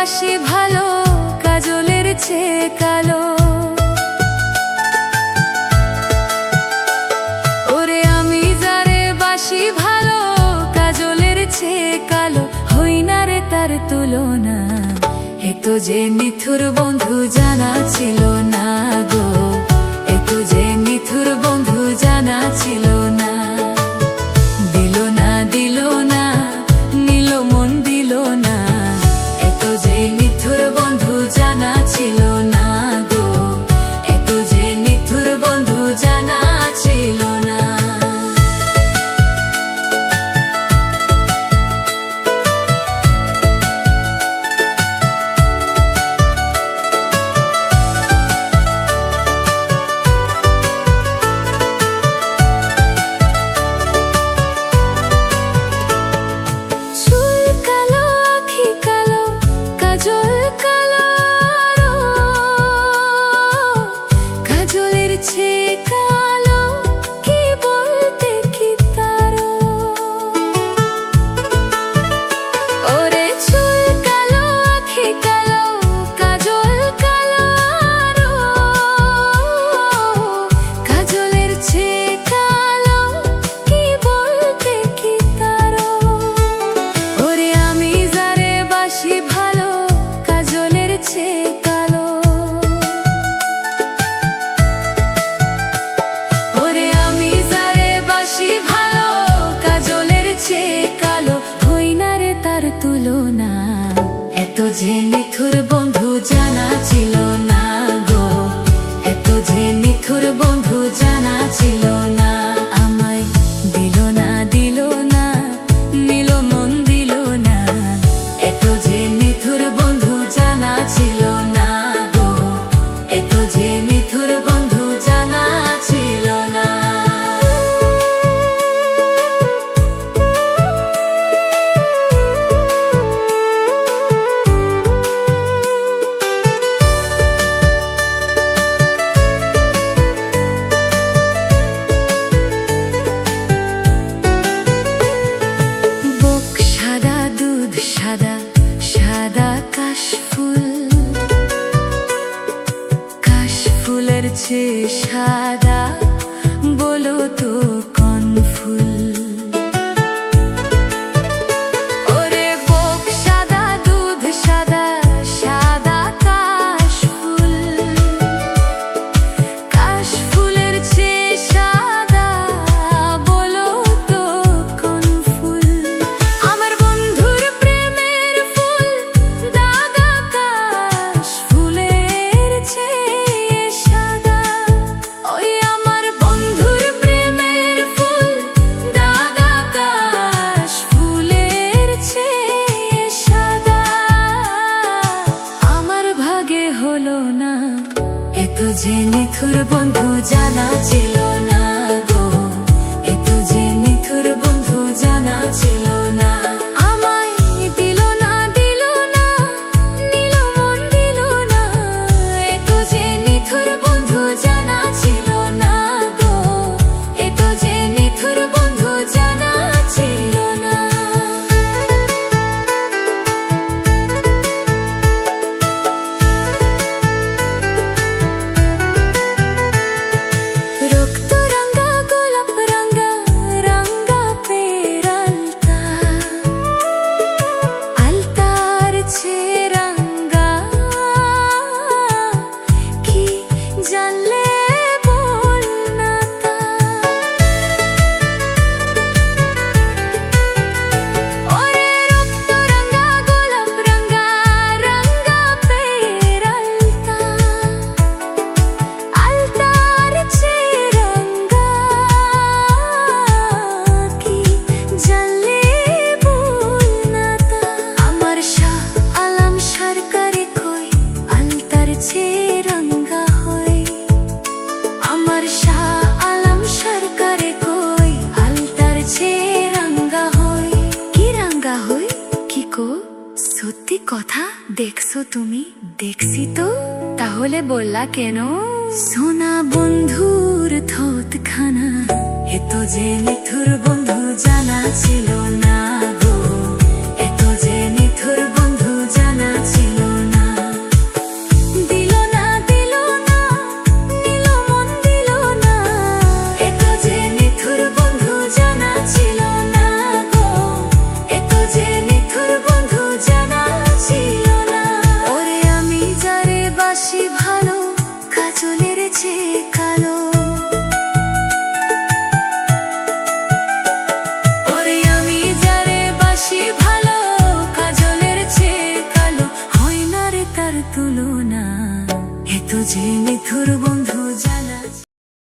বাসি ভালো কাজলের চেয়ে কালো। ওরে আমি যারে বাসি ভালো কাজলের চেয়ে কালো, হই না রে তার তুলনা। এত যে নিথুর বন্ধু জানা ছিল না গো, এত যে নিথুর বন্ধু জানা ছিল না। দিল না দিল না নিল মন দিল না, এত যে নিথুর বন্ধু জানা ছিল না গো, এত যে নিথুর বন্ধু জানা ছিল না। তুলনা এত যে নিথুর বন্ধু জানা ছিল না গো, এত যে নিথুর বন্ধু জানা ছিল না। আমায় দিল না দিল না নিল মন দিল না, এত যে নিথুর বন্ধু জানা ছিল না গো, এত যে নিথুর বন্ধু জানা ছিল না। সাদা সাদা কাশফুলের চেয়ে সাদা বলো তো কোন ফুল? ওরে বুক সাদা দুধ সাদা সাদা কাশফুলের চেয়ে সাদা বলো তো কোন ফুল? আমার বন্ধুর প্রেমের ফুল দাগা কাশফুলের চেয়ে সাদা। ওই আমার বন্ধুর প্রেমের ফুল দাগা কাশফুলের চেয়ে সাদা। আমার ভাগে হলো না, এত যে নিথুর বন্ধু জানা ছিল না গো, এত যে নিথুর বন্ধু জানা ছিল না। আমায় দিল না দিল না নিল মন দিল না, এত যে নিথুর বন্ধু জানা ছিল না গো, এত যে নিথুর বন্ধু জানা ছিল না। রক্ত রঙা গোলাপ রঙা রঙা পেরালতা, আলতার চেয়ে রঙা কি জানলে বল না তা। ওরে রক্ত রঙা গোলাপ রঙা রঙা পেরালতা, আলতার চেয়ে রঙা কি জানলে বল না তা। আমার শাহ আলম সরকারি কই আলতার চেয়ে রঙা হয়, আমার শাহ আলম সরকারি কই আলতার চেয়ে রঙা হয়। কি রঙা হয় কি কো? সত্যি কথা দেখছো তুমি? দেখছি তো, তাহলে বললা কেন? সোনা বন্ধুর থোত খানা, এত যে নিথুর বন্ধু জানা ছিল না গো, এত যে নিথুর বন্ধু জানা ছিল তুলনা, এ তো যে নিথুর বন্ধু জানা